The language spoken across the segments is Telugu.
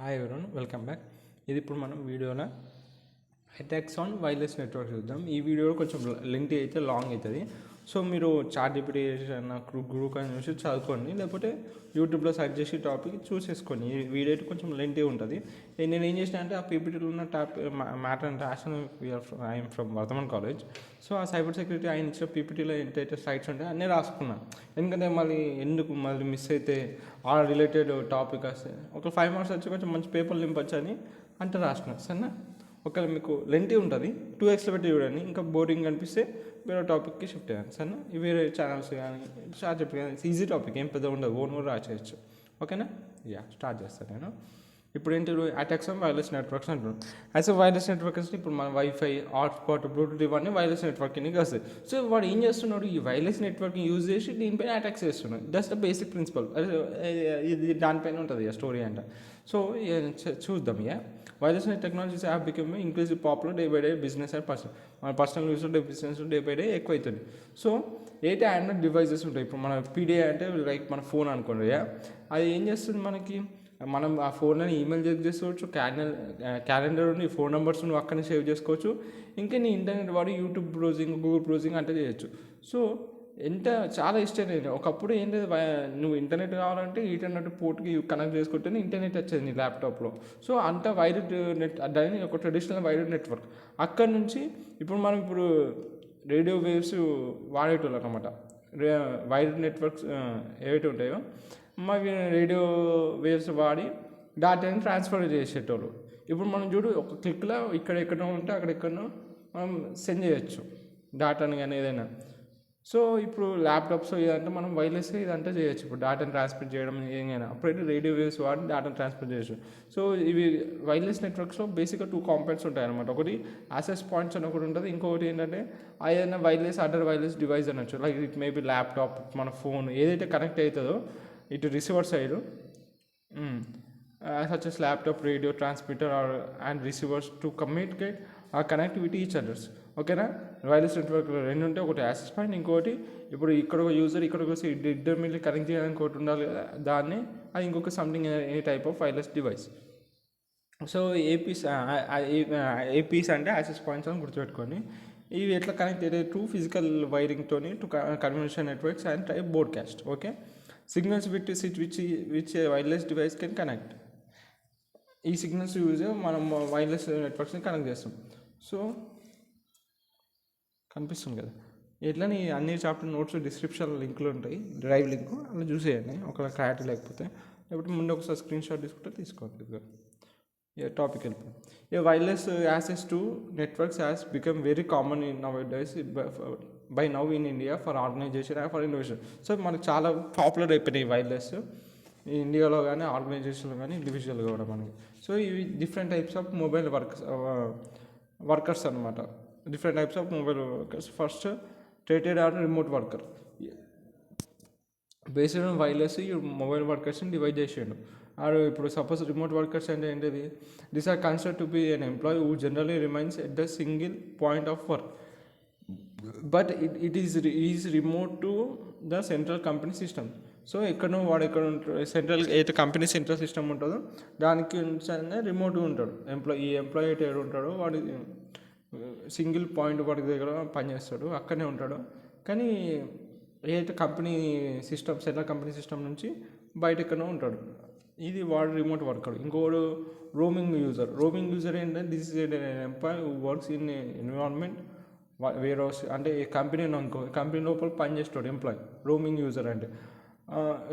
Hi everyone, welcome back. ఇది ఇప్పుడు మనం వీడియోలో అటాక్స్ ఆన్ వైర్లెస్ నెట్వర్క్ చూద్దాం. ఈ వీడియో కొంచెం లెంగ్తీ అయితే లాంగ్ అవుతుంది. సో మీరు చాట్‌జిపిటి గూగుల్ అని చూసి చదువుకోండి, లేకపోతే యూట్యూబ్లో సెర్చ్ చేసి టాపిక్ చూసేసుకోండి. ఈ వీడియో అయితే కొంచెం లెంగ్తీ ఉంటుంది. నేను ఏం చేసిన అంటే ఆ పీపీటీలో ఉన్న మ్యాటర్ అంటే రాసిన I'm from Vardhaman college. So ఆ సైబర్ సెక్యూరిటీ ఆయన ఇచ్చిన పీపీటీలో ఎంతైతే సైట్స్ ఉంటాయో అన్నీ రాసుకున్నాను. ఎందుకంటే మళ్ళీ మిస్ అయితే ఆ రిలేటెడ్ టాపిక్ వస్తే ఒక 5 మార్క్స్ వచ్చి కొంచెం మంచి పేపర్లు నింపచ్చు అని అంటే రాసుకున్నాను. సరేనా? ఒకవేళ మీకు లెంతీ ఉంటుంది 2x పెట్టి చూడండి. ఇంకా బోరింగ్ అనిపిస్తే వేరే టాపిక్కి షిఫ్ట్ అయ్యాను. సరేనా? ఈ వేరే ఛానల్స్ కానీ స్టార్ట్ చెప్పి కానీ ఈజీ టాపిక్, ఏం పెద్ద ఉండదు, ఓన్ కూడా రాసేయచ్చు. ఓకేనా? స్టార్ట్ చేస్తాను నేను. ఇప్పుడు ఏంటి, అటాక్స్ ఆన్ వైర్లెస్ నెట్వర్క్స్ అంటున్నాను. యాజ్ వైర్లెస్ నెట్వర్క్స్ ఇప్పుడు మన వైఫై, హాట్స్పాట్, బ్లూటూత్ ఇవన్నీ వైర్లెస్ నెట్వర్కింగ్ వస్తాయి. సో వాడు ఏం చేస్తున్నాడు, ఈ వైర్లెస్ నెట్వర్కింగ్ యూజ్ చేసి దీనిపైన అటాక్స్ చేస్తున్నాడు. That's the basic principle. ఇది దానిపైన ఉంటుంది స్టోరీ అంట. సో చూద్దాం. Wireless technologies have become increasingly popular day by day. Business and మన personal use business day by day ఎక్కువ అవుతుంది. సో అయితే ఆండ్రాయిడ్ డివైజెస్ ఉంటాయి. ఇప్పుడు మన పీడిఐ అంటే లైక్ మన ఫోన్ అనుకోండి. అది ఏం చేస్తుంది, మనం ఆ ఫోన్లో ఈమెయిల్ చెక్ చేసుకోవచ్చు, క్యాలెండర్ ఉండి ఫోన్ నెంబర్స్ నువ్వు అక్కడనే సేవ్ చేసుకోవచ్చు. ఇంకా నీ ఇంటర్నెట్ వాడి యూట్యూబ్ బ్రౌజింగ్, గూగుల్ బ్రౌజింగ్ అంటే చేయొచ్చు. సో చాలా ఇష్టం. నేను ఒకప్పుడు ఏం లేదు, నువ్వు ఇంటర్నెట్ కావాలంటే ఇంటర్నెట్ పోర్ట్కి కనెక్ట్ చేసుకుంటేనే ఇంటర్నెట్ వచ్చేది నీ ల్యాప్టాప్లో. సో అంత వైర్డ్ నెట్, దాని ఒక ట్రెడిషనల్ వైర్డ్ నెట్వర్క్. అక్కడ నుంచి ఇప్పుడు రేడియో వేవ్స్ వాడేటోళ్ళు అనమాట. వైర్డ్ నెట్వర్క్స్ ఏవైతే ఉంటాయో మావి రేడియో వేవ్స్ వాడి డేటాని ట్రాన్స్ఫర్ చేసేటోళ్ళు. ఇప్పుడు మనం చూడు, ఒక క్లిక్లో ఎక్కడో ఉంటే అక్కడెక్కడో మనం సెండ్ చేయొచ్చు డేటాని కానీ ఏదైనా. సో ఇప్పుడు ల్యాప్టాప్స్ ఇదంటే మనం వైర్లెస్గా ఇదంతా చేయొచ్చు. ఇప్పుడు డేటాను ట్రాన్స్ఫర్ చేయడం ఏదైనా అప్పుడైతే రేడియో వేవ్స్ వాడి డేటాను ట్రాన్స్ఫర్ చేయొచ్చు. సో ఇవి వైర్లెస్ నెట్వర్క్స్లో బేసిక్గా 2 కాంపోనెంట్స్ ఉంటాయి అనమాట. ఒకటి యాక్సెస్ పాయింట్స్ అని ఒకటి ఉంటుంది, ఇంకొకటి ఏంటంటే ఏదైనా వైర్లెస్ అదర్ వైర్లెస్ డివైస్ అనొచ్చు. లైక్ ఇట్ మేబీ ల్యాప్టాప్, మన ఫోన్ ఏదైతే కనెక్ట్ అవుతుందో ఇటు receiver side, such as laptop, radio, transmitter and receivers to communicate or connect with each others. ఓకేనా? వైర్లెస్ నెట్వర్క్లో 2 ఉంటాయి. ఒకటి యాక్సెస్ పాయింట్, ఇంకోటి ఇప్పుడు ఇక్కడ ఒక యూజర్ ఇక్కడికి వస్తే ఇద్దరు మిల్లి కనెక్ట్ చేయడానికి ఒకటి ఉండాలి కదా, దాన్ని అది ఇంకొక something a type of wireless device. So APs అంటే యాక్సెస్ పాయింట్స్ అని గుర్తుపెట్టుకొని ఇవి ఎట్లా కనెక్ట్ అయితే టు ఫిజికల్ వైరింగ్తోని to communication networks and type broadcast. Okay, signals which wireless device can connect. ఈ సిగ్నల్స్ యూజ్ మనం వైర్లెస్ నెట్వర్క్స్ని కనెక్ట్ చేస్తాం. సో కనిపిస్తుంది కదా, ఎట్లని అన్ని చాప్టర్ నోట్స్ డిస్క్రిప్షన్ లింక్లు ఉంటాయి, డ్రైవ్ లింక్ అలా చూసేయండి. ఒకవేళ క్లారిటీ లేకపోతే ముందు ఒకసారి స్క్రీన్ షాట్ తీసుకుంటే తీసుకోండి. టాపిక్ వెళ్ళిపోయి wireless access to networks has become very common in nowadays by now in India for organisation and for innovation. So మనకు చాలా పాపులర్ అయిపోయినాయి వైర్లెస్ ఇండియాలో కానీ, ఆర్గనైజేషన్లో కానీ, ఇండివిజువల్గా కూడా మనకి. సో ఇవి different types of mobile workers అనమాట. Different types of mobile workers. First treated or remote worker. Based on wireless ఈ మొబైల్ వర్కర్స్ని డివైడ్ చేసాడు. ఇప్పుడు సపోజ్ రిమోట్ వర్కర్స్ అంటే ఏంటిది, this are considered to be an employee who generally remains at the single point of work, but it is remote to the central company system. So వాడు ఎక్కడ ఉంటాడు, సెంట్రల్ అయితే కంపెనీ సెంట్రల్ సిస్టమ్ ఉంటుందో దానికి రిమోట్గా ఉంటాడు. ఎంప్లాయీ అయితే ఎక్కడ ఉంటాడో వాడు సింగిల్ పాయింట్ వాడి దగ్గర పనిచేస్తాడు, అక్కడనే ఉంటాడు. కానీ ఏదైతే company system, central company system నుంచి బయట ఎక్కడో ఉంటాడు. ఇది వాడు రిమోట్ వర్కర్. ఇంకోడు రోమింగ్ యూజర్ ఏంటంటే this is employee who works in environment warehouse. అంటే కంపెనీ లోపల పనిచేస్తాడు ఎంప్లాయీ. రోమింగ్ యూజర్ అంటే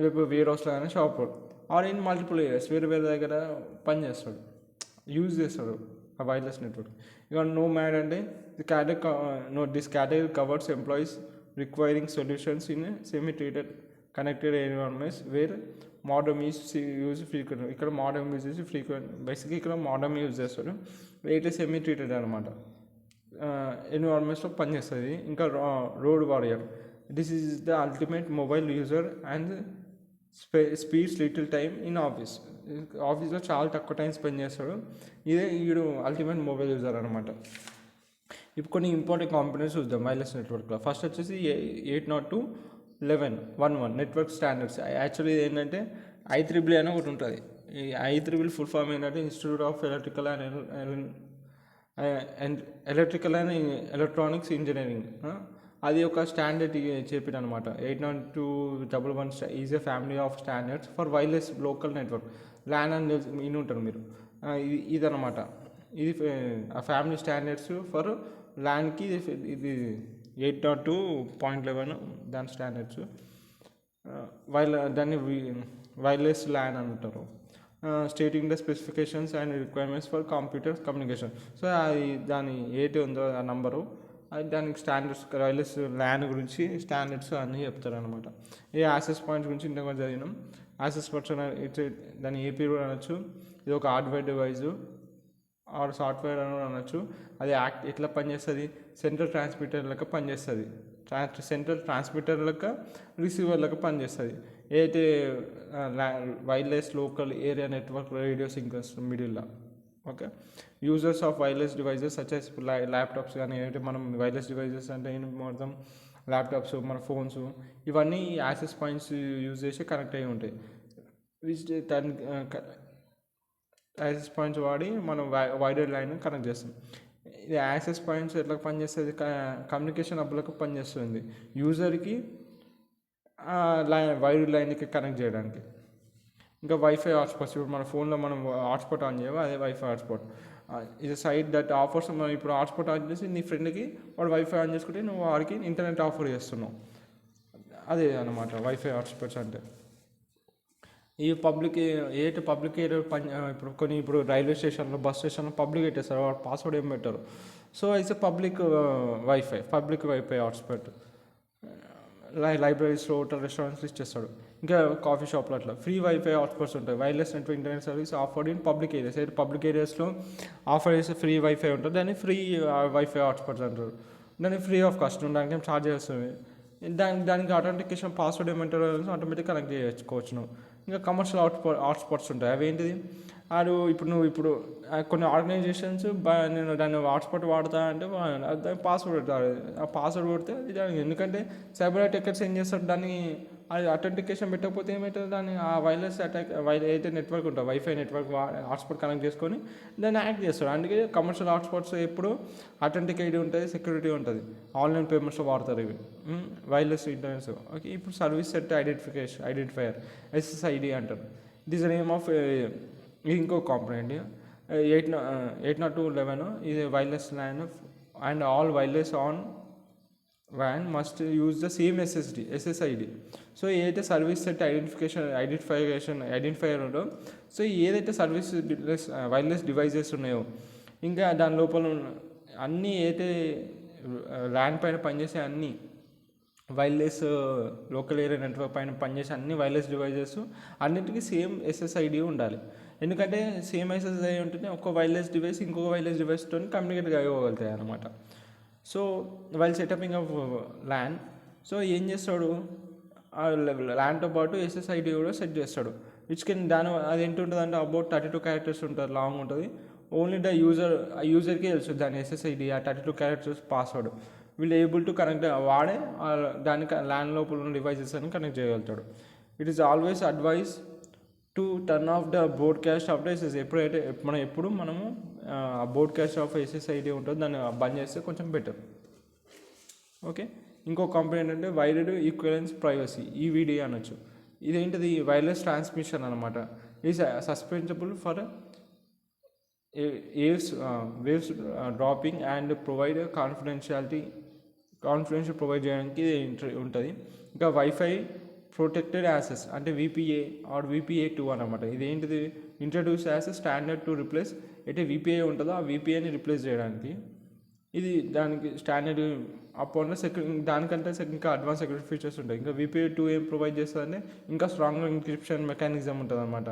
రేపు వేర్ హౌస్లో కానీ షాప్లో ఆర్ ఇన్ మల్టిపుల్ ఏరియాస్ వేరే దగ్గర పనిచేస్తాడు, యూజ్ చేస్తాడు ఆ వైర్లెస్ నెట్వర్క్. ఇక నో మ్యాడ్ అంటే this category covers employees requiring solutions in semi treated connected environments where modem use frequent. ఇక్కడ మోడమ్ యూజ్ చేసి ఫ్రీక్వెంట్, బేసిక్గా ఇక్కడ మోడమ్ యూజ్ చేస్తాడు. అయితే సెమీ ట్రీటెడ్ అనమాట ఎన్విరాన్మెంట్స్లో పనిచేస్తుంది. ఇంకా road warrior, this is the ultimate mobile user and spends little time in ఆఫీస్లో చాలా తక్కువ టైం స్పెండ్ చేస్తాడు. ఇదే వీడు అల్టిమేట్ మొబైల్ యూజర్ అనమాట. ఇప్పుడు కొన్ని ఇంపార్టెంట్ కాంపోనెంట్స్ చూద్దాం వైర్లెస్ నెట్వర్క్లో. ఫస్ట్ వచ్చేసి 802.11.11 నెట్వర్క్ స్టాండర్డ్స్. యాక్చువల్లీ ఏంటంటే IEEE అని ఒకటి ఉంటుంది. ఈ IEEE ఫుల్ ఫామ్ ఏంటంటే institute of electrical and electronics engineering. అది ఒక స్టాండర్డ్ చెప్పిన అనమాట. 802.11 is a family of standards for wireless local network. LAN అని విని ఉంటారు మీరు. ఇదనమాట, ఇది ఆ ఫ్యామిలీ స్టాండర్డ్స్ ఫర్ ల్యాన్కి. ఇది 802.11 దాని స్టాండర్డ్స్. దాన్ని వైర్లెస్ ల్యాన్ అంటారు. Stating the specifications and requirements for computer communication. So అది దాని ఏటి ఉందో ఆ నంబరు, అది దానికి స్టాండర్డ్స్, వైర్లెస్ ల్యాన్ గురించి స్టాండర్డ్స్ అన్నీ చెప్తారు అనమాట. ఈ యాక్సెస్ పాయింట్స్ గురించి ఇంత కొంచెం చదివినాం. యాక్సెస్ పాయింట్స్ దాని ఏపీ కూడా అనొచ్చు. ఇది ఒక హార్డ్వేర్ డివైజు ఆర్ సాఫ్ట్వేర్ అని అనొచ్చు. అది ఎట్లా పనిచేస్తుంది, సెంట్రల్ ట్రాన్స్మిటర్ లెక్క పనిచేస్తుంది. సెంట్రల్ ట్రాన్స్మిటర్ లెక్క రిసీవర్ లెక్క పనిచేస్తుంది. ఏదైతే wireless local area network radio synchronous మిడిల్లో. Okay, users of wireless devices such as laptops కానీ, ఏదైతే మనం వైర్లెస్ డివైజెస్ అంటే మొత్తం ల్యాప్టాప్స్, మన ఫోన్స్, ఇవన్నీ యాక్సెస్ పాయింట్స్ యూజ్ చేసి కనెక్ట్ అయ్యి ఉంటాయి. యాక్సెస్ పాయింట్స్ వాడి మనం వైడర్ లైన్ కనెక్ట్ చేస్తాం. ఇది యాక్సెస్ పాయింట్స్ ఎట్లా పనిచేస్తుంది, కమ్యూనికేషన్ హబ్లకు పనిచేస్తుంది. యూజర్కి వైర్ లైన్కి కనెక్ట్ చేయడానికి. ఇంకా వైఫై హాట్స్పాట్స్, ఇప్పుడు మన ఫోన్లో మనం హాట్స్పాట్ ఆన్ చేయవా, అదే వైఫై హాట్స్పాట్. ఇది సైట్ దట్ ఆఫర్స్. మనం ఇప్పుడు హాట్స్పాట్ ఆన్ చేసి నీ ఫ్రెండ్కి వాడు వైఫై ఆన్ చేసుకుంటే నువ్వు వాడికి ఇంటర్నెట్ ఆఫర్ చేస్తున్నావు. అదే అన్నమాట వైఫై హాట్స్పాట్స్ అంటే. ఈ పబ్లిక్ ఏరియా ఇప్పుడు రైల్వే స్టేషన్లో, బస్ స్టేషన్లో పబ్లిక్ పెట్టేస్తారు, వాడు పాస్వర్డ్ ఏం పెట్టారు. So it's public wifi hotspot. లైబ్రరీస్లో, హోటల్, రెస్టారెంట్స్ ఇచ్చేస్తాడు. ఇంకా కాఫీ షాప్లో అట్లా ఫ్రీ వైఫై హాట్స్పాట్స్ ఉంటాయి. Wireless network internet service offered in public areas. అయితే పబ్లిక్ ఏరియాస్లో ఆఫర్ చేసే ఫ్రీ వైఫై ఉంటుంది, దాన్ని ఫ్రీ వైఫై హాట్స్పాట్స్ అంటారు. దాన్ని ఫ్రీ ఆఫ్ కాస్ట్, దానికి ఏం ఛార్జ్ చేస్తుంది. దానికి ఆథెంటికేషన్ పాస్వర్డ్ ఏమంటారో ఆటోమేటిక్ కనెక్ట్ చేసుకోవచ్చు నువ్వు. ఇంకా కమర్షియల్ హాట్స్పాట్స్ ఉంటాయి. అవి ఏంటిది, ఇప్పుడు కొన్ని ఆర్గనైజేషన్స్ నేను దాన్ని హాట్స్పాట్ వాడతా అంటే దానికి పాస్వర్డ్ పెట్టాలి. ఆ పాస్వర్డ్ కొడితే దానికి, ఎందుకంటే సైబర్ అటాకర్స్ ఏం చేస్తారు, దాన్ని అది అథెంటికేషన్ పెట్టకపోతే ఏమవుతుంది, దాన్ని ఆ వైర్లెస్ అటాక్ ఏదైతే నెట్వర్క్ ఉంటుందో వైఫై నెట్వర్క్ హాట్స్పాట్ కనెక్ట్ చేసుకొని దాన్ని యాక్ట్ చేస్తాడు. అందుకే కమర్షియల్ హాట్స్పాట్స్ ఎప్పుడు అథెంటికేట్ ఉంటుంది, సెక్యూరిటీ ఉంటుంది. ఆన్లైన్ పేమెంట్స్లో వాడతారు ఇవి వైర్లెస్ ఇంటర్నెట్స్. ఓకే, ఇప్పుడు సర్వీస్ సెట్ ఐడెంటిఫైయర్ SSID అంటారు. It is the name of ఇంకో కాంపోనెంట్. 802.11 ఇది wireless LAN and all wireless on WAN must use the same SSID. So ఏదైతే సర్వీస్ సెట్ ఐడెంటిఫైయర్ ఉందో, సో ఏదైతే సర్వీస్ వైర్లెస్ డివైజెస్ ఉన్నాయో, ఇంకా దాని లోపల అన్నీ ఏదైతే ల్యాన్ పైన పనిచేసే అన్నీ వైర్లెస్ లోకల్ ఏరియా నెట్వర్క్ పైన పనిచేసే అన్ని వైర్లెస్ డివైజెస్ అన్నిటికీ సేమ్ SSID ఉండాలి. ఎందుకంటే సేమ్ SSID ఉంటేనే ఒక వైర్లెస్ డివైస్ ఇంకొక వైర్లెస్ డివైస్తో కమ్యూనికేట్ అవ్వగలుగుతాయి అన్నమాట. So while setting up of LAN, so ఏం చేస్తాడు, ల్యాన్తో పాటు SSID కూడా సెట్ చేస్తాడు. విచ్ కెన్ అది ఏంటి ఉంటుంది అంటే అబౌట్ 32 క్యారెక్టర్స్ ఉంటుంది, లాంగ్ ఉంటుంది. ఓన్లీ ద యూజర్కే తెలుసు దాని SSID, ఆ 32 క్యారెక్టర్స్ పాస్వర్డ్. వీళ్ళు ఏబుల్ టు కనెక్ట్, వాడే దానికి ల్యాన్ లోపల ఉన్న డివైజెస్ అని కనెక్ట్ చేయగలుగుతాడు. It is always advise to turn off the broadcast of the SSID. ఎప్పుడు మనము బ్రోడ్కాస్ట్ ఆఫ్ SSID ఉంటుంది, దాన్ని బంద్ చేస్తే కొంచెం బెటర్. ఓకే, ఇంకో కంపెనీ ఏంటంటే వైర్డ్ ఈక్వలెన్స్ ప్రైవసీ, EVD అనొచ్చు. ఇదేంటిది, వైర్లెస్ ట్రాన్స్మిషన్ అనమాట. Is susceptible for waves dropping and provide confidential provide చేయడానికి ఇది ఉంటుంది. ఇంకా వైఫై ప్రొటెక్టెడ్ యాక్సెస్ అంటే VPA ఆర్ VPA2 అనమాట. ఇదేంటిది, introduce as standard to replace. అయితే VPA ఉంటుందో ఆ VPAని రిప్లేస్ చేయడానికి ఇది దానికి స్టాండర్డ్. అప్పుడు దానికంటే ఇంకా అడ్వాన్స్ సెక్యూరిటీ ఫీచర్స్ ఉంటాయి. ఇంకా VPA2 ఏం ప్రొవైడ్ చేస్తుందంటే ఇంకా స్ట్రాంగ్ ఎన్క్రిప్షన్ మెకానిజం ఉంటుంది అనమాట.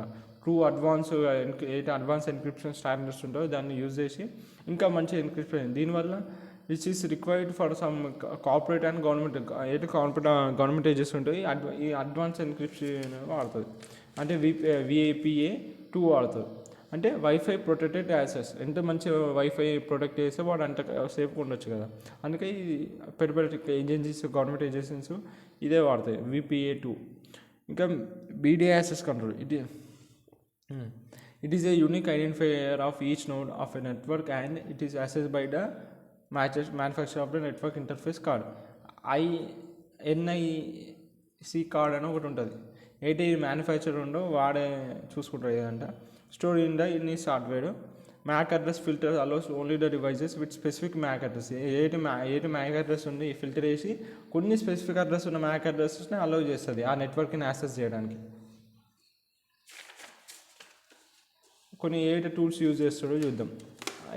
అడ్వాన్స్ ఎన్క్రిప్షన్ స్టాండర్డ్స్ ఉంటాయో దాన్ని యూజ్ చేసి ఇంకా మంచి ఎన్క్రిప్షన్. దీనివల్ల which is required for some corporate and government ages ఉంటాయి. ఈ అడ్వాన్స్ ఎన్క్రిప్షన్ వాడుతుంది. అంటే VPA2 వాడుతుంది. అంటే వైఫై ప్రొటెక్టెడ్ యాక్సెస్. ఎంత మంచి వైఫై ప్రొటెక్ట్ చేస్తే వాడు అంత సేఫ్గా ఉండొచ్చు కదా. అందుకే ఈ పెద్ద ఏజెన్సీస్, గవర్నమెంట్ ఏజెన్సీస్ ఇదే వాడతాయి, VPA2. ఇంకా BDI access control. It is a unique identifier of each node of a network and it is accessed by the manufacturer of the network interface card. NIC card అని ఒకటి ఉంటుంది. ఏటి మ్యానుఫ్యాక్చర్ ఉండో వాడే చూసుకుంటారు ఏదంట. స్టోర్ ఇన్ ఈ software MAC address filter allows only the devices with specific MAC address. ఏటి మ్యాక్ అడ్రస్ ఉంది ఫిల్టర్ చేసి కొన్ని స్పెసిఫిక్ అడ్రస్ ఉన్న మ్యాక్ అడ్రస్ని అలౌ చేస్తుంది ఆ నెట్వర్క్ని యాక్సెస్ చేయడానికి. కొన్ని ఏటి టూల్స్ యూజ్ చేస్తాడో చూద్దాం.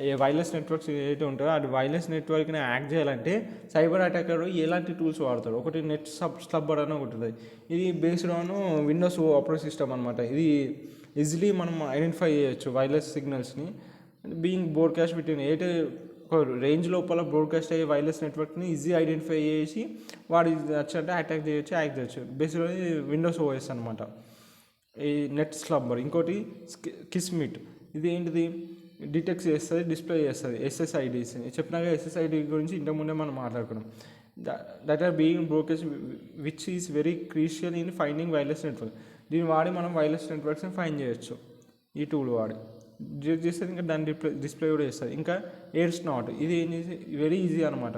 ఏ వైర్లెస్ నెట్వర్క్స్ ఏదైతే ఉంటుందో అది వైర్లెస్ నెట్వర్క్ని యాక్ట్ చేయాలంటే సైబర్ అటాకర్ ఎలాంటి టూల్స్ వాడతాడు. ఒకటి నెట్ స్లబ్బర్ అని ఒకటి ఉంటుంది. ఇది based on Windows operating system అనమాట. ఇది ఈజీలీ మనం ఐడెంటిఫై చేయొచ్చు వైర్లెస్ సిగ్నల్స్ని. బీయింగ్ బ్రాడ్కాస్ట్ బిట్వీన్ ఒక రేంజ్ లోపల బ్రాడ్కాస్ట్ అయ్యే వైర్లెస్ నెట్వర్క్ని ఈజీ ఐడెంటిఫై చేసి వాడు వచ్చినట్టు అటాక్ చేయొచ్చు, యాక్ట్ చేయొచ్చు. బేస్డ్ విండోస్ ఓఎస్ అనమాట ఈ నెట్ స్లబ్బర్. ఇంకోటి కిస్మిట్. ఇది ఏంటిది డిటెక్ట్ చేస్తుంది, డిస్ప్లే చేస్తుంది ఎస్ఎస్ఐడీస్. చెప్పినాక ఎస్ఎస్ఐడి గురించి ఇంతకుముందే మనం మాట్లాడుకున్నాం. That are being broken which is very crucial in finding wireless network. దీన్ని వాడి మనం వైర్లెస్ నెట్వర్క్స్ని ఫైండ్ చేయొచ్చు ఈ టూల్ వాడి. డిటెక్ట్ చేస్తుంది, ఇంకా దాన్ని డిస్ప్లే కూడా చేస్తుంది. ఇంకా ఎయిర్ స్నాట్. ఇది ఏం చేసి వెరీ ఈజీ అనమాట.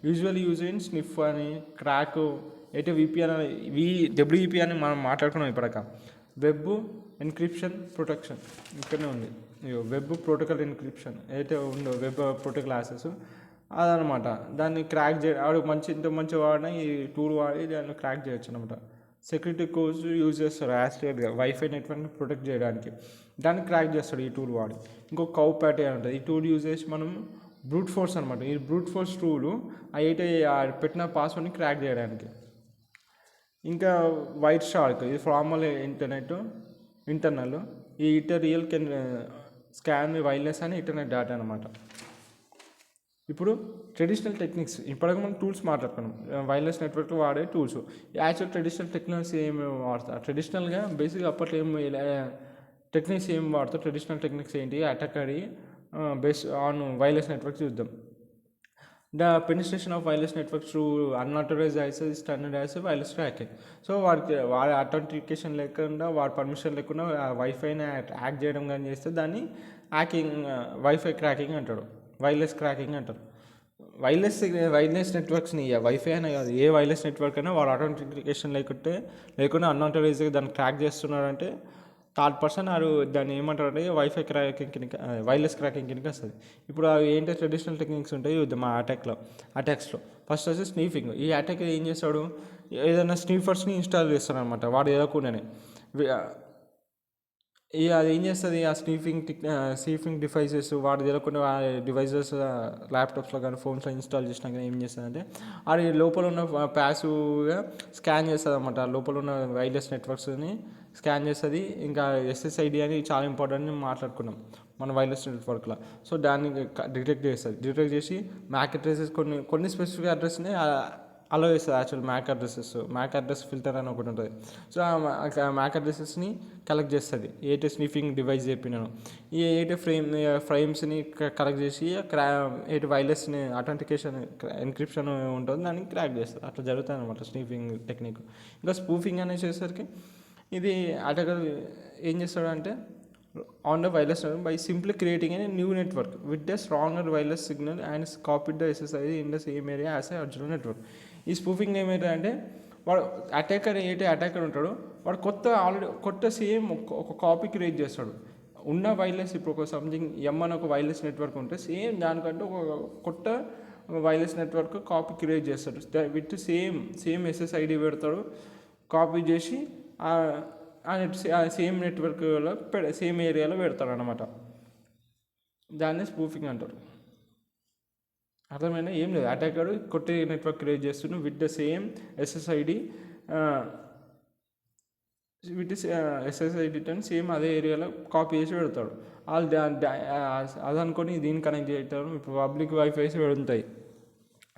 యూజువల్లీ యూజ్ ఇన్ స్నిఫ్ అని, క్రాక్, అయితే విపిఎన్ అని, డబ్ల్యూఈపీ అని మనం మాట్లాడుకున్నాం ఇప్పటిక. వెబ్ ఎన్క్రిప్షన్ ప్రొటెక్షన్ ఇక్కడనే ఉంది. వెబ్ ప్రోటోకాల్ ఎన్క్రిప్షన్ అయితే ఉందో వెబ్ ప్రోటోకాల్ యాక్సెస్ అదనమాట. దాన్ని క్రాక్ చేయడం ఇంత మంచి వాడినా ఈ టూల్ వాడి దాన్ని క్రాక్ చేయొచ్చు అనమాట. సెక్యూరిటీ కోడ్స్ యూజ్ చేస్తారు యాస్ట్రేట్గా వైఫై నెట్వర్క్ని ప్రొటెక్ట్ చేయడానికి. దాన్ని క్రాక్ చేస్తాడు ఈ టూల్ వాడి. ఇంకో కౌ ప్యాటే అని ఉంటుంది. ఈ టూల్ యూజ్ చేసి మనం బ్రూట్ ఫోర్స్ అనమాట. ఈ బ్రూట్ ఫోర్స్ టూల్ అయితే పెట్టిన పాస్వర్డ్ని క్రాక్ చేయడానికి. ఇంకా వైట్ షార్క్. ఇది ఫార్మల్ ఇంటర్నల్. ఈ ఈథర్రియల్ కెన్ స్కాన్ వైర్లెస్ అని ఇంటర్నెట్ డేటా అనమాట. ఇప్పుడు ట్రెడిషనల్ టెక్నిక్స్ ఇప్పటికే మనం టూల్స్ మాట్లాడుకున్నాం. వైర్లెస్ నెట్వర్క్లో వాడే టూల్స్. యాక్చువల్ ట్రెడిషనల్ టెక్నిక్స్ ఏమి వాడతారు? ట్రెడిషనల్గా బేసిక్గా అప్పట్లో టెక్నిక్స్ ఏం వాడతారు? ట్రెడిషనల్ టెక్నిక్స్ ఏంటి? అటాక్ అది బేస్ ఆన్ వైర్లెస్ నెట్వర్క్ చూద్దాం. The penetration of wireless networks through unauthorised access standard access wireless tracking. So వాడి అథెంటికేషన్ లేకుండా వాడి పర్మిషన్ లేకుండా వైఫైని హ్యాక్ చేయడం కానీ చేస్తే దాన్ని హ్యాకింగ్, వైఫై క్రాకింగ్ అంటాడు, వైర్లెస్ క్రాకింగ్ అంటారు. వైర్లెస్ నెట్వర్క్స్ని వైఫై అనే కాదు, ఏ వైర్లెస్ నెట్వర్క్ అయినా వాడు అథెంటికేషన్ లేకుండా అన్ఆథరైజ్డ్గా దాన్ని క్రాక్ చేస్తున్నాడంటే థర్డ్ పర్సన్ దాన్ని ఏమంటారంటే వైఫై క్రాకింగ్ కింద, వైర్లెస్ క్రాకింగ్ కిందకి వస్తుంది. ఇప్పుడు అవి ఏంటంటే ట్రెడిషనల్ టెక్నిక్స్ ఉంటాయి చూద్దాం మా అటాక్స్లో. ఫస్ట్ వచ్చి స్నీఫింగ్. ఈ అటాక్ ఏం చేస్తాడు? ఏదైనా స్నీఫర్స్ని ఇన్స్టాల్ చేస్తాడు అనమాట వాడు ఏదోకుండానే. అది ఏం చేస్తుంది? ఆ స్నీఫింగ్ డివైజెస్ వాడు తెలియకుండా డివైజెస్ ల్యాప్టాప్స్లో కానీ ఫోన్స్లో ఇన్స్టాల్ చేసినా కానీ ఏం చేస్తుందంటే అది లోపల ఉన్న ప్యాసివ్గా స్కాన్ చేస్తుంది అనమాట. లోపల ఉన్న వైర్లెస్ నెట్వర్క్స్ని స్కాన్ చేస్తుంది. ఇంకా ఎస్ఎస్ఐడి అని చాలా ఇంపార్టెంట్ మాట్లాడుకున్నాం మన వైర్లెస్ నెట్వర్క్లో. సో దాన్ని డిటెక్ట్ చేసి మ్యాక్ అడ్రసెస్ కొన్ని స్పెసిఫిక్ అడ్రస్ని అలో చేస్తుంది. యాక్చువల్ మ్యాక్ అడ్రస్ ఫిల్టర్ అని ఒకటి ఉంటుంది. సో ఆ మ్యాక్ అడ్రసెస్ని కలెక్ట్ చేస్తుంది. ఏటే స్నిఫింగ్ డివైస్ చెప్పినాను ఈ ఫ్రేమ్స్ని కలెక్ట్ చేసి వైర్లెస్ని అథెంటికేషన్ ఎన్క్రిప్షన్ ఉంటుంది, దాన్ని క్రాక్ చేస్తుంది. అట్లా జరుగుతుంది అనమాట స్నిఫింగ్ టెక్నిక్. ఇంకా స్పూఫింగ్ అనేసరికి ఇది అటాకర్ ఏం చేస్తాడంటే on the wireless by simply creating a new network with the stronger wireless signal and copy the SSI in the same area as a original network. ఈ స్పూఫింగ్ ఏమవుతుందంటే వాడు అటాకర్ ఉంటాడో వాడు కొత్త సేమ్ ఒక కాపీ క్రియేట్ చేస్తాడు. ఉన్న వైర్లెస్ ఇప్పుడు ఒక సంథింగ్ అని ఒక వైర్లెస్ నెట్వర్క్ ఉంటే సేమ్ దానికంటే ఒక కొత్త వైర్లెస్ నెట్వర్క్ కాపీ క్రియేట్ చేస్తాడు. విత్ సేమ్ ఎస్ఎస్ఐడి పెడతాడు. కాపీ చేసి సేమ్ నెట్వర్క్లో సేమ్ ఏరియాలో పెడతాడు అనమాట. దాన్ని స్పూఫింగ్ అంటారు. అర్థమైనా? ఏం లేదు, అటాకర్ కొత్త నెట్వర్క్ క్రియేట్ చేస్తున్నాడు with the same SSID same అదే ఏరియాలో కాపీ చేసి పెడతాడు. అది అనుకొని దీన్ని కనెక్ట్ చేస్తారు. ఇప్పుడు పబ్లిక్ వైఫైస్ పెడుతాయి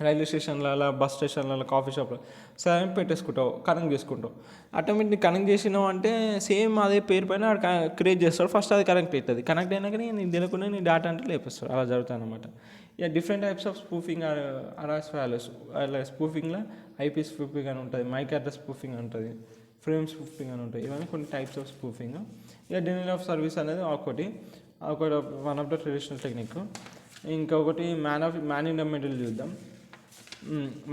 రైల్వే స్టేషన్లలో, బస్ స్టేషన్లలో, కాఫీ షాప్లో సేమ్ పెట్టేసుకుంటావు, కనెక్ట్ చేసుకుంటావు. ఆటోమేటిక్ కనెక్ట్ చేసినావు అంటే సేమ్ అదే పేరు పైన క్రియేట్ చేస్తాడు. ఫస్ట్ అది కనెక్ట్ అవుతుంది. కనెక్ట్ అయినాక నీకు తెలియకుండా నీ డేటా అంటే లేపిస్తాడు. అలా జరుగుతుంది అనమాట. ఇక డిఫరెంట్ టైప్స్ ఆఫ్ స్పూఫింగ్ అలా స్పూఫింగ్లో ఐపీ స్పూఫింగ్ అని ఉంటుంది, మైక్ అడ్రస్ స్పూఫింగ్ ఉంటుంది, ఫ్రేమ్ స్పూఫింగ్ అని ఉంటాయి. ఇవన్నీ కొన్ని టైప్స్ ఆఫ్ స్పూఫింగ్. ఇక డినైల్ ఆఫ్ సర్వీస్ అనేది ఒకటి one of the traditional technique. ఇంకొకటి మ్యాన్ ఇన్ ద మిడిల్ చూద్దాం.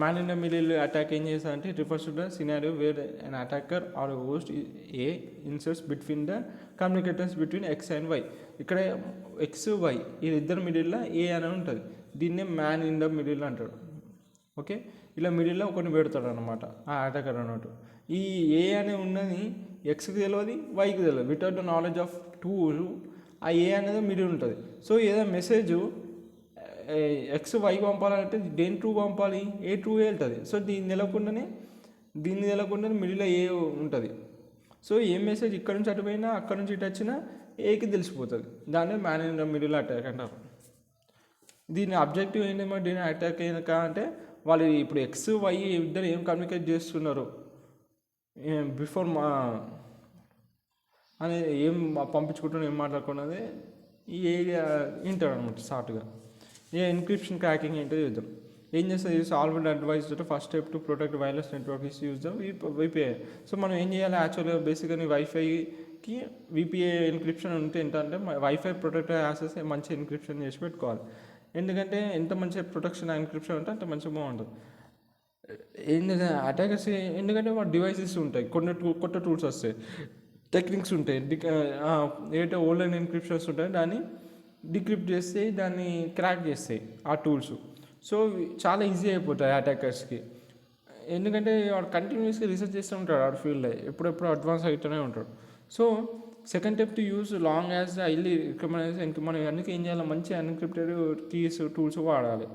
Man in the middle attack ఏం చేస్తారంటే it refers to the scenario where an attacker or host a inserts between the communicators between X and Y. ఇక్కడ ఎక్స్ వై ఇద్దరు మిడిల్లో ఏ అని ఉంటుంది. దీన్నే మ్యాన్ ఇన్ ద మిడిల్ అంటాడు. ఓకే, ఇలా మిడిల్లో ఒకటి పెడతాడు అనమాట ఆ అటాకర్ అన్నట్టు. ఈ ఏ అనే ఉన్నది ఎక్స్కి తెలియదు, వైకి తెలియదు. Without the knowledge of two ఆ ఏ అనేది మిడిల్ ఉంటుంది. సో ఏదో మెసేజ్ ఎక్స్ వైకి పంపాలంటే దేని ట్రూ పంపాలి, ఏ ట్రూ వెళ్తుంది. సో దీన్ని తెలకుండానే మిడిల్లో ఏ ఉంటుంది. సో ఏ మెసేజ్ ఇక్కడ నుంచి అటు పోయినా అక్కడ నుంచి ఇటు వచ్చినా ఏకి తెలిసిపోతుంది. దాన్ని man in the middle attack అంటారు. దీని అబ్జెక్టివ్ ఏంటంటే దీని అటాక్ అయినాక అంటే వాళ్ళు ఇప్పుడు ఎక్స్ వై ఇద్దరు ఏం కమ్యూనికేట్ చేస్తున్నారు బిఫోర్ అనేది ఏం పంపించుకుంటున్నా ఏం మాట్లాడుకున్నది ఈ ఏరియా వింటాడు అనమాట షార్ట్గా. ఏ ఎన్క్రిప్షన్ క్రాకింగ్ ఏంటో చూద్దాం. ఏం చేస్తుంది, use already advise first step to protect wireless network is use the VPI. So మనం ఏం చేయాలి, యాక్చువల్గా బేసిక్గా వైఫైకి విపిఐ ఎన్క్రిప్షన్ ఉంటే ఏంటంటే వైఫై ప్రొటెక్ట్ యాక్సెస్ మంచి ఎన్క్రిప్షన్ చేసి పెట్టుకోవాలి. ఎందుకంటే ఎంత మంచి ప్రొటెక్షన్ ఎన్క్రిప్షన్ ఉంటే అంత మంచిగా బాగుంటుంది. ఏంటంటే అటాకర్స్ ఎందుకంటే వాటి డివైసెస్ ఉంటాయి, కొత్త టూల్స్ వస్తాయి, టెక్నిక్స్ ఉంటాయి, ఏదైతే ఓల్డ్ ఎన్క్రిప్షన్స్ ఉంటాయి దాన్ని డిక్రిప్ట్ చేస్తే దాన్ని క్రాక్ చేస్తాయి ఆ టూల్స్. సో చాలా ఈజీ అయిపోతాయి అటాకర్స్కి. ఎందుకంటే వాడు కంటిన్యూస్గా రీసెర్చ్ చేస్తూ ఉంటాడు ఆ ఫీల్డ్లో, ఎప్పుడెప్పుడు అడ్వాన్స్ అవుతూనే ఉంటాడు. So second step to use long as ఐలీ recommendation. మనం అందుకే ఏం చేయాలి, మంచి అన్క్రిప్టెడ్ కీస్ టూల్స్ వాడాలి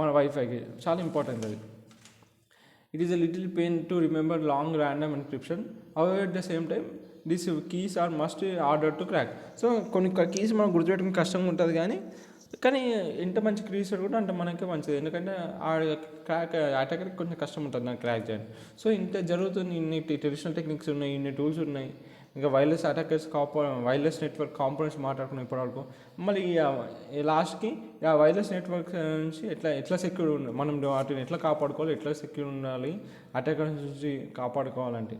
మన వైఫైకి, చాలా ఇంపార్టెంట్ అది. It is a little pain to remember long random encryption. However at the same time this keys are must order to crack. So కొన్ని కీస్ మనం గుర్తుపెట్టుకుని కష్టంగా ఉంటుంది, కానీ ఎంత మంచి కీస్ కూడా అంటే మనకే మంచిది. ఎందుకంటే ఆ క్రాక్ అటాకర్కి కొంచెం కష్టం ఉంటుంది నాకు క్రాక్ చేయండి. సో ఇంత జరుగుతుంది, ఇన్ని ట్రెడిషనల్ టెక్నిక్స్ ఉన్నాయి, ఇన్ని టూల్స్ ఉన్నాయి. ఇంకా wireless attackers wireless network components మాట్లాడుకున్నాం ఇప్పటివరకు. మళ్ళీ లాస్ట్కి ఆ వైర్లెస్ నెట్వర్క్ నుంచి ఎట్లా సెక్యూర్ ఉండాలి, మనం వాటిని ఎట్లా కాపాడుకోవాలి, ఎట్లా సెక్యూర్ ఉండాలి అటాకర్స్ నుంచి కాపాడుకోవాలంటే.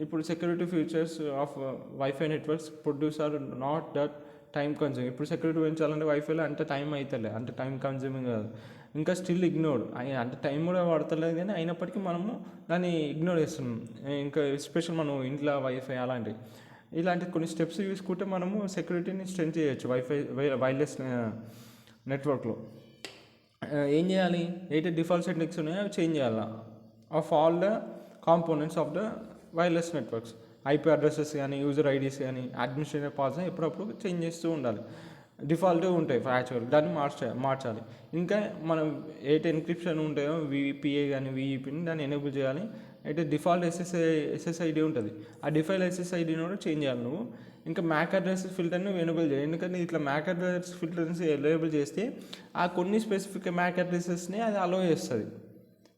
ఇప్పుడు security features of wifi networks produce are not that time consuming. ఇప్పుడు సెక్యూరిటీ పెంచాలంటే వైఫైలో అంత టైం అవుతలే, అంత టైం కన్జ్యూమింగ్ కాదు. ఇంకా స్టిల్ ఇగ్నోర్డ్, అంటే టైం కూడా పడతలేదు, కానీ అయినప్పటికీ మనము దాన్ని ఇగ్నోర్ చేస్తున్నాం. ఇంకా ఎస్పెషల్ మనం ఇంట్లో వైఫై ఇలాంటి కొన్ని స్టెప్స్ తీసుకుంటే మనము సెక్యూరిటీని స్ట్రెంత్ చేయొచ్చు వైర్లెస్ నెట్వర్క్లో. ఏం చేయాలి, అయితే డిఫాల్ట్ సెట్టింగ్స్ ఉన్నాయో అవి చేంజ్ చేయాలి of all the components of the wireless networks. IP addresses కానీ యూజర్ ఐడీస్ కానీ అడ్మినిస్ట్రేటర్ పాస్వర్డ్ ఎప్పుడప్పుడు చేంజ్ చేస్తూ ఉండాలి. డిఫాల్ట్ ఉంటాయి యాక్చువల్, దాన్ని మార్చాలి. ఇంకా మనం ఏదైతే ఎన్క్రిప్షన్ ఉంటాయో విపిఏ కానీ విఈపీని దాన్ని ఎనేబుల్ చేయాలి. అయితే డిఫాల్ట్ ఎస్ఎస్ఐడి ఉంటుంది, ఆ డిఫాల్ట్ ఎస్ఎస్ఐడిని కూడా చేంజ్ చేయాలి నువ్వు. ఇంకా మ్యాక్ అడ్రస్ ఫిల్టర్ని ఎనేబుల్ చేయాలి. ఎందుకంటే ఇట్లా మ్యాక్ అడ్రస్ ఫిల్టర్స్ ఎనేబుల్ చేస్తే ఆ కొన్ని స్పెసిఫిక్ మ్యాక్ అడ్రసెస్ని అది అలో చేస్తుంది,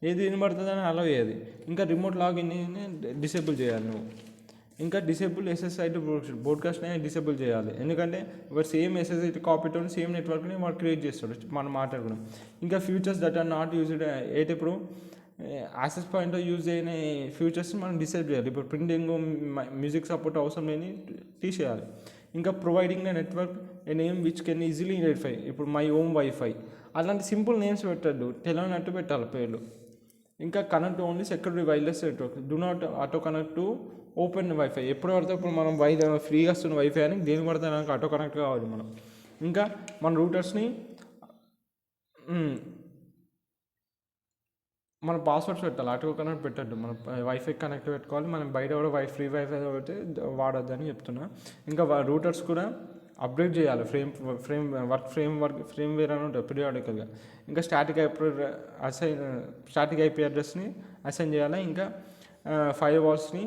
ఏది వినబడుతుందని అలో చేయదు. ఇంకా రిమోట్ లాగిన్ని డిసేబుల్ చేయాలి నువ్వు. ఇంకా డిసేబుల్ ఎస్ఎస్ఐడి బ్రాడ్కాస్ట్ని డిసేబుల్ చేయాలి. ఎందుకంటే వాడు సేమ్ ఎస్ఎస్ఐడి కాపీతో సేమ్ నెట్వర్క్ని వాడు క్రియేట్ చేస్తాడు మనం మాట్లాడుకున్నాం. ఇంకా features that are not used అయితే ఇప్పుడు యాక్సెస్ పాయింట్ యూజ్ అయిన ఫ్యూచర్స్ని మనం డిసేబుల్ చేయాలి. ఇప్పుడు ప్రింటింగ్ మ్యూజిక్ సపోర్ట్ అవసరం లేని తీసేయాలి. ఇంకా providing the network A name which can easily identify. ఇప్పుడు మై ఓమ్ వైఫై అలాంటి సింపుల్ నేమ్స్ పెట్టద్దు, తెలియనట్టు పెట్టాలి పేర్లు. ఇంకా connect only security wireless network, do not auto connect to open wifi. ఎప్పుడు పడితే ఇప్పుడు మనం ఫ్రీగా వస్తున్న వైఫై అని దేని పడితే నాకు ఆటో కనెక్ట్ కావాలి మనం. ఇంకా మన రూటర్స్ని మన పాస్వర్డ్స్ పెట్టాలి, ఆటో కనెక్ట్ పెట్టద్దు, మన వైఫై కనెక్ట్ పెట్టుకోవాలి. మనం బయట కూడా ఫ్రీ వైఫై పెడితే వాడొద్దని చెప్తున్నా. ఇంకా రూటర్స్ కూడా అప్డేట్ చేయాలి, ఫ్రేమ్వేర్ అని ఉంటుంది పీరియాడికల్గా. ఇంకా స్టాటిక్ ఐపీ అడ్రస్ని అసైన్ చేయాలి. ఇంకా ఫైర్ వాల్స్ని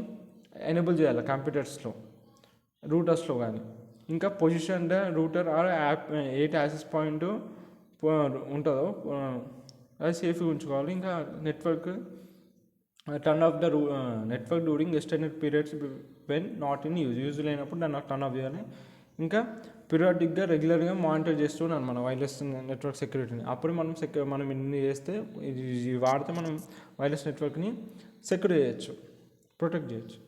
ఎనేబుల్ చేయాలి కంప్యూటర్స్లో, రూటర్స్లో కానీ. ఇంకా position router or app access point ఉంటుందో అది సేఫ్గా ఉంచుకోవాలి. ఇంకా network turn off the network during extended periods when not in use లేనప్పుడు దాన్ని టర్న్ ఆఫ్ చేయాలి. ఇంకా పీరియాడిక్గా రెగ్యులర్గా మానిటర్ చేస్తున్నాను మన వైర్లెస్ నెట్వర్క్ సెక్యూరిటీని. అప్పుడు మనం ఇన్ని చేస్తే ఇది వాడితే మనం వైర్లెస్ నెట్వర్క్ని సెక్యూర్ చేయొచ్చు, ప్రొటెక్ట్ చేయొచ్చు.